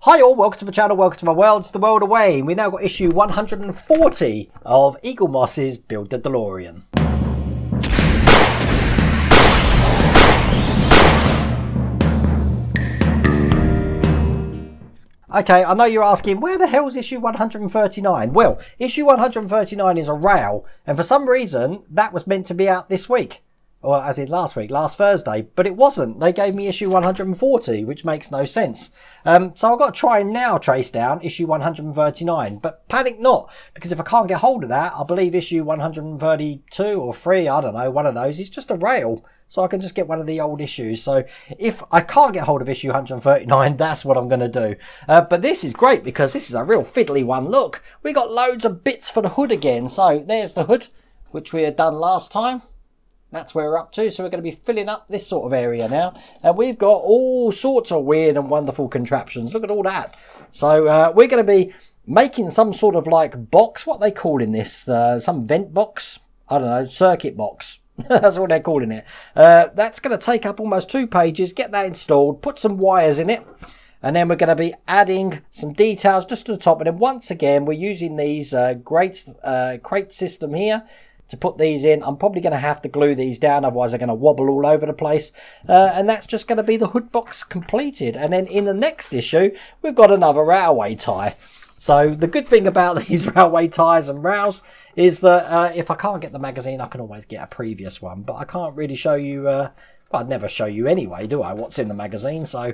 Hi all, welcome to my channel, welcome to my world, it's the world away. And we now got issue 140 of Eagle Moss's Build the DeLorean. Okay, I know you're asking, where the hell is issue 139? Well, issue 139 is a row, and for some reason, that was meant to be out this week. Or as in last week, last Thursday, but it wasn't. They gave me issue 140, which makes no sense. So I've got to try and now trace down issue 139, but panic not, because if I can't get hold of that, I believe issue 132 or 3, I don't know, one of those is just a rail. So I can just get one of the old issues. So if I can't get hold of issue 139, that's what I'm going to do. But this is great because this is a real fiddly one. Look, we got loads of bits for the hood again. So there's the hood, which we had done last time. That's where we're up to. So we're going to be filling up this sort of area now. And we've got all sorts of weird and wonderful contraptions. Look at all that. So we're going to be making some sort of like box. What are they calling this? Some vent box? I don't know. Circuit box. That's what they're calling it. That's going to take up almost 2 pages. Get that installed. Put some wires in it. And then we're going to be adding some details just to the top. And then once again, we're using these crate system here to put these in. I'm probably going to have to glue these down, otherwise they're going to wobble all over the place. And that's just going to be the hood box completed. And then in the next issue, we've got another railway tie. So the good thing about these railway ties and rails is that if I can't get the magazine, I can always get a previous one. But I can't really show you, well, I'd never show you anyway, do I, what's in the magazine. So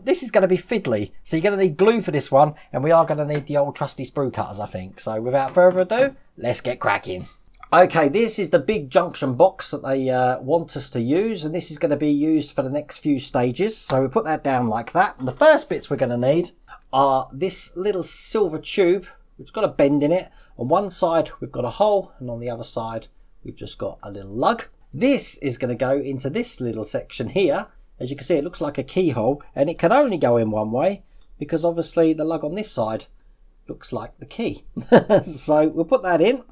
this is going to be fiddly. So you're going to need glue for this one. And we are going to need the old trusty sprue cutters, I think. So without further ado, let's get cracking. Okay, this is the big junction box that they want us to use, and this is going to be used for the next few stages. So we put that down like that. And the first bits we're going to need are this little silver tube, which has got a bend in it. On one side, we've got a hole, and on the other side, we've just got a little lug. This is going to go into this little section here. As you can see, it looks like a keyhole, and it can only go in one way, because obviously the lug on this side looks like the key. So we'll put that in.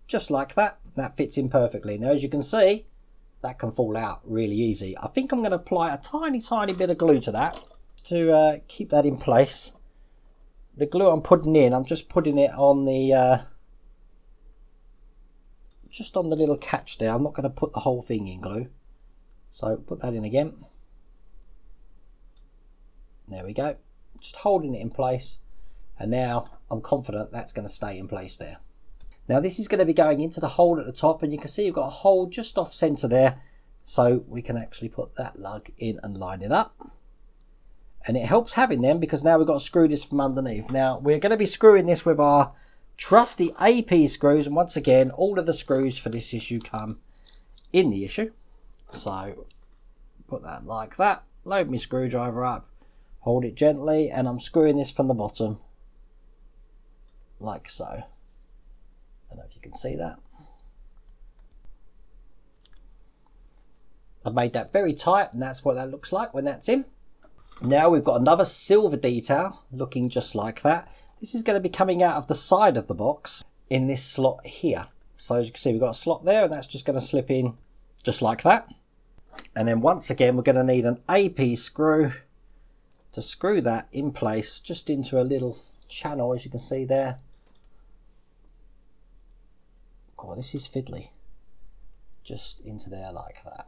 Just like that. That fits in perfectly. Now as you can see, that can fall out really easy. I think I'm going to apply a tiny bit of glue to that to keep that in place. The glue I'm putting in, I'm just putting it on the just on the little catch there. I'm not going to put the whole thing in glue. So put that in again. There we go. Just holding it in place. And now I'm confident that's going to stay in place there. Now this is going to be going into the hole at the top, and you can see you've got a hole just off centre there, so we can actually put that lug in and line it up. And it helps having them, because now we've got to screw this from underneath. Now we're going to be screwing this with our trusty AP screws, and once again all of the screws for this issue come in the issue. So put that like that, load my screwdriver up, hold it gently, and I'm screwing this from the bottom like so. I don't know if you can see that. I've made that very tight, and that's what that looks like when that's in. Now we've got another silver detail looking just like that. This is going to be coming out of the side of the box in this slot here. So as you can see, we've got a slot there, and that's just going to slip in just like that. And then once again, we're going to need an AP screw to screw that in place just into a little channel, as you can see there. Oh, this is fiddly. Just into there like that.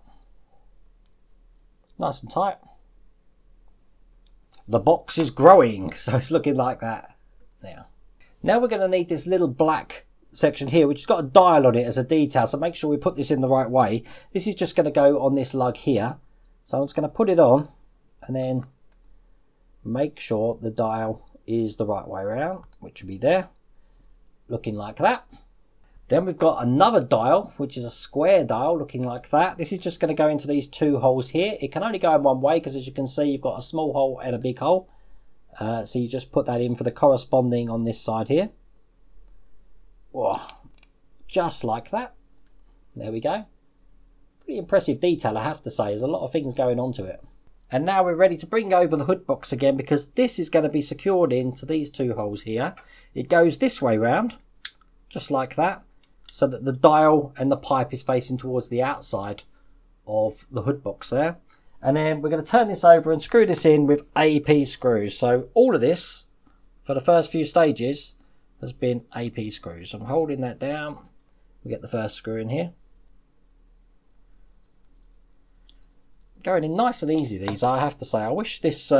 Nice and tight. The box is growing, so it's looking like that now. Now we're going to need this little black section here, which has got a dial on it as a detail, so make sure we put this in the right way. This is just going to go on this lug here. So I'm just going to put it on, and then make sure the dial is the right way around, which will be there. Looking like that. Then we've got another dial, which is a square dial looking like that. This is just going to go into these 2 holes here. It can only go in one way, because as you can see, you've got a small hole and a big hole. So you just put that in for the corresponding on this side here. Whoa, just like that. There we go. Pretty impressive detail, I have to say. There's a lot of things going on to it. And now we're ready to bring over the hood box again, because this is going to be secured into these 2 holes here. It goes this way round, just like that, so that the dial and the pipe is facing towards the outside of the hood box there. And then we're going to turn this over and screw this in with AP screws. So all of this, for the first few stages, has been AP screws. I'm holding that down. We get the first screw in here. Going in nice and easy, these, I have to say. I wish this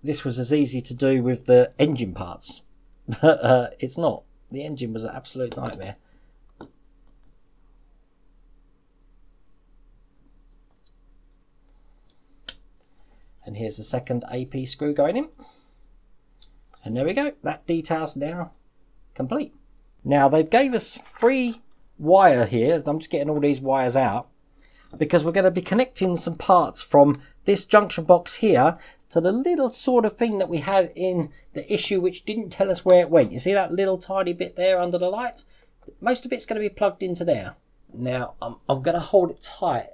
this was as easy to do with the engine parts. But it's not. The engine was an absolute nightmare. And here's the second AP screw going in. And there we go. That detail's now complete. Now they've gave us 3 wire here. I'm just getting all these wires out because we're going to be connecting some parts from this junction box here to the little sort of thing that we had in the issue which didn't tell us where it went. You see that little tiny bit there under the light? Most of it's going to be plugged into there. Now I'm going to hold it tight.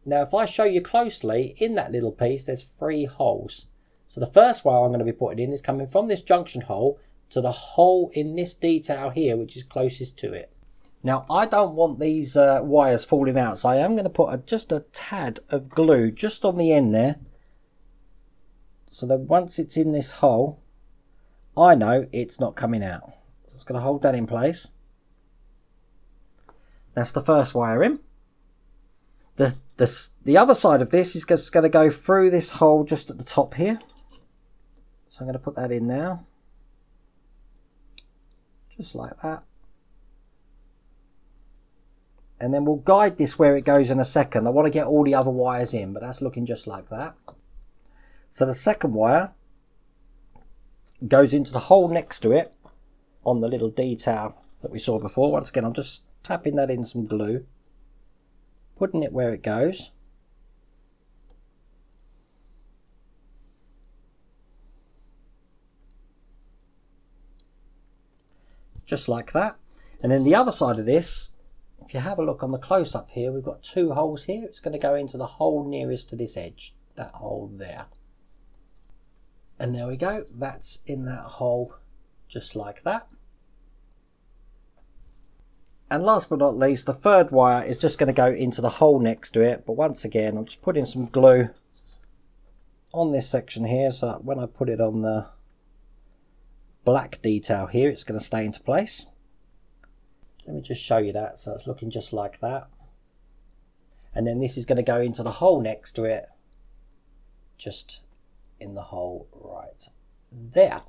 Now, if I show you closely, in that little piece, there's 3 holes. So the first wire I'm going to be putting in is coming from this junction hole to the hole in this detail here, which is closest to it. Now, I don't want these wires falling out, so I am going to put just a tad of glue just on the end there. So that once it's in this hole, I know it's not coming out. So I'm just going to hold that in place. That's the first wire in. The other side of this is just going to go through this hole just at the top here. So I'm going to put that in now. Just like that. And then we'll guide this where it goes in a second. I want to get all the other wires in, but that's looking just like that. So the second wire goes into the hole next to it on the little detail that we saw before. Once again, I'm just tapping that in some glue. Putting it where it goes. Just like that. And then the other side of this, if you have a look on the close-up here, we've got 2 holes here. It's going to go into the hole nearest to this edge. That hole there. And there we go. That's in that hole just like that. And last but not least, the third wire is just going to go into the hole next to it. But once again, I'm just putting some glue on this section here so that when I put it on the black detail here, it's going to stay into place. Let me just show you that. So it's looking just like that. And then this is going to go into the hole next to it. Just in the hole right there.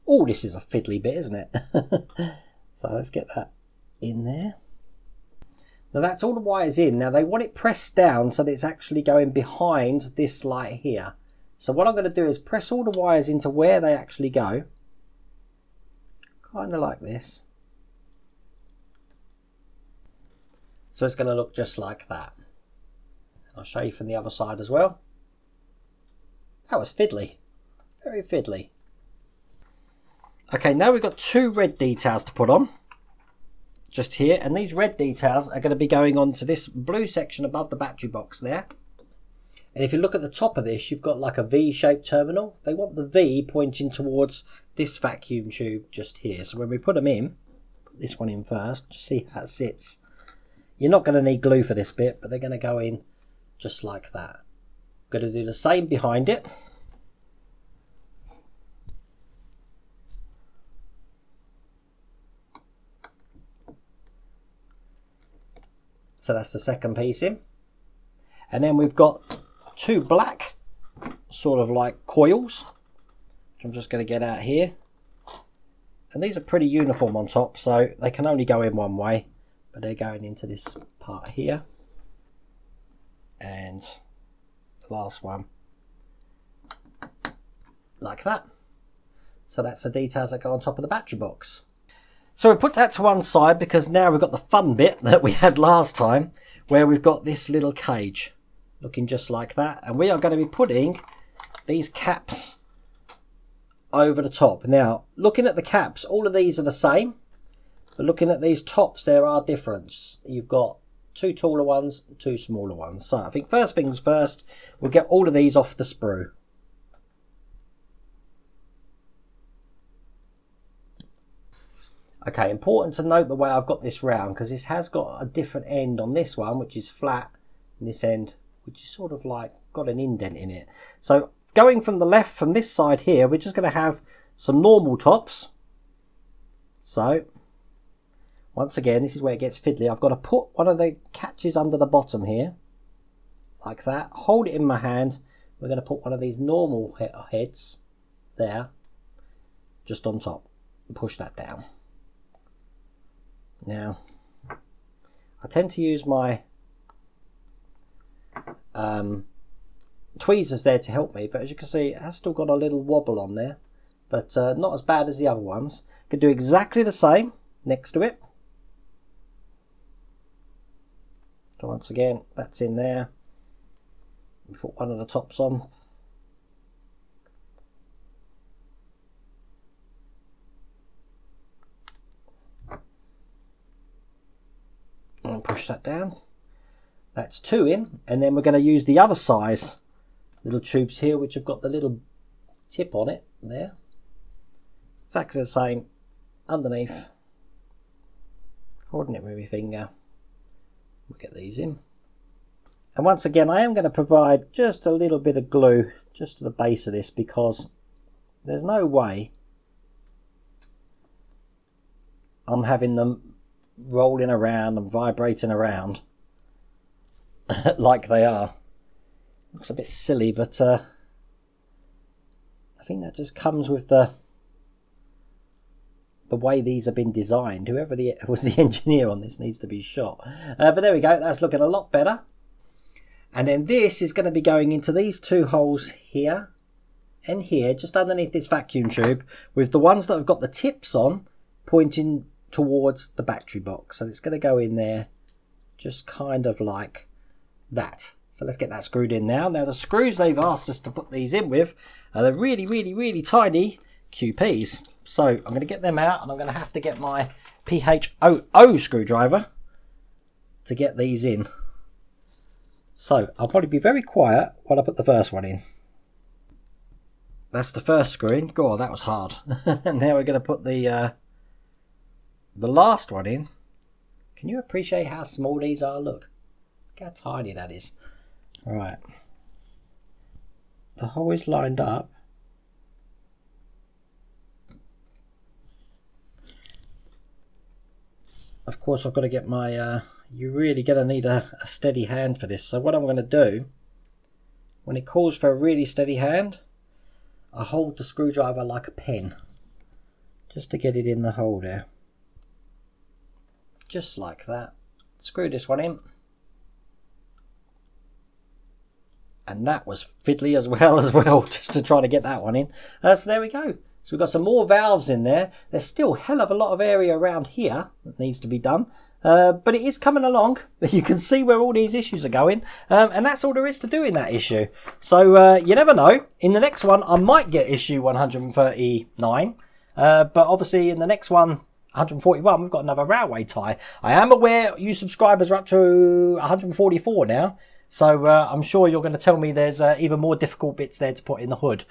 Oh, this is a fiddly bit, isn't it? So let's get that in there. Now that's all the wires in. Now they want it pressed down so that it's actually going behind this light here. So what I'm going to do is press all the wires into where they actually go. Kind of like this. So it's going to look just like that. I'll show you from the other side as well. That was fiddly. Very fiddly. Okay, now we've got 2 red details to put on. Just here, and these red details are going to be going on to this blue section above the battery box there. And if you look at the top of this, you've got like a V-shaped terminal. They want the V pointing towards this vacuum tube just here. So when we put them in, put this one in first, just see how it sits. You're not going to need glue for this bit, but they're going to go in just like that. I'm going to do the same behind it. So that's the second piece in. And then we've got 2 black sort of like coils, which I'm just going to get out here. And these are pretty uniform on top, so they can only go in one way, but they're going into this part here. And the last one like that. So that's the details that go on top of the battery box. So we put that to one side because now we've got the fun bit that we had last time where we've got this little cage looking just like that. And we are going to be putting these caps over the top. Now, looking at the caps, all of these are the same. But looking at these tops, there are differences. You've got 2 taller ones, 2 smaller ones. So I think first things first, we'll get all of these off the sprue. Okay, important to note the way I've got this round because this has got a different end on this one, which is flat, and this end which is sort of like got an indent in it. So going from the left, from this side here, we're just going to have some normal tops. So once again, this is where it gets fiddly. I've got to put one of the catches under the bottom here, like that. Hold it in my hand. We're going to put one of these normal heads there, just on top, and push that down. Now, I tend to use my tweezers there to help me, but as you can see, it has still got a little wobble on there, but not as bad as the other ones. Could do exactly the same next to it. So once again, that's in there. We put one of the tops on. And push that down. That's 2 in, and then we're going to use the other size little tubes here, which have got the little tip on it there. Exactly the same underneath. Holding it with my finger. We'll get these in. And once again, I am going to provide just a little bit of glue just to the base of this, because there's no way I'm having them rolling around and vibrating around like they are. Looks a bit silly, but I think that just comes with the way these have been designed. Whoever was the engineer on this needs to be shot. But there we go, that's looking a lot better. And then this is going to be going into these 2 holes here and here, just underneath this vacuum tube, with the ones that have got the tips on pointing towards the battery box. So it's going to go in there just kind of like that. So let's get that screwed in now. Now the screws they've asked us to put these in with are the really tiny QPs. So I'm going to get them out, and I'm going to have to get my PHOO screwdriver to get these in. So I'll probably be very quiet while I put the first one in. That's the first screw in. God, that was hard. And now we're going to put the last one in. Can you appreciate how small these are? Look how tiny that is. Right. The hole is lined up. Of course, I've got to get my... you're really going to need a steady hand for this. So what I'm going to do, when it calls for a really steady hand, I hold the screwdriver like a pen, just to get it in the hole there. Just like that. Screw this one in. And that was fiddly as well, just to try to get that one in. So there we go. So we've got some more valves in there. There's still a hell of a lot of area around here that needs to be done. But it is coming along. You can see where all these issues are going. And that's all there is to do in that issue. So you never know. In the next one, I might get issue 139. But obviously in the next one, 141, we've got another railway tie. I am aware you subscribers are up to 144 now. So I'm sure you're going to tell me there's even more difficult bits there to put in the hood.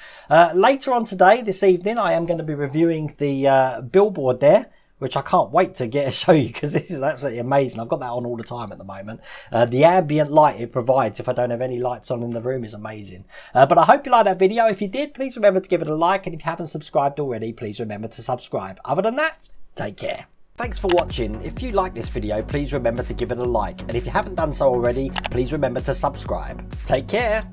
Later on today, this evening, I am going to be reviewing the billboard there, which I can't wait to get to show you, because this is absolutely amazing. I've got that on all the time at the moment. The ambient light it provides, if I don't have any lights on in the room, is amazing. But I hope you liked that video. If you did, please remember to give it a like. And if you haven't subscribed already, please remember to subscribe. Other than that, take care. Thanks for watching. If you like this video, please remember to give it a like. And if you haven't done so already, please remember to subscribe. Take care.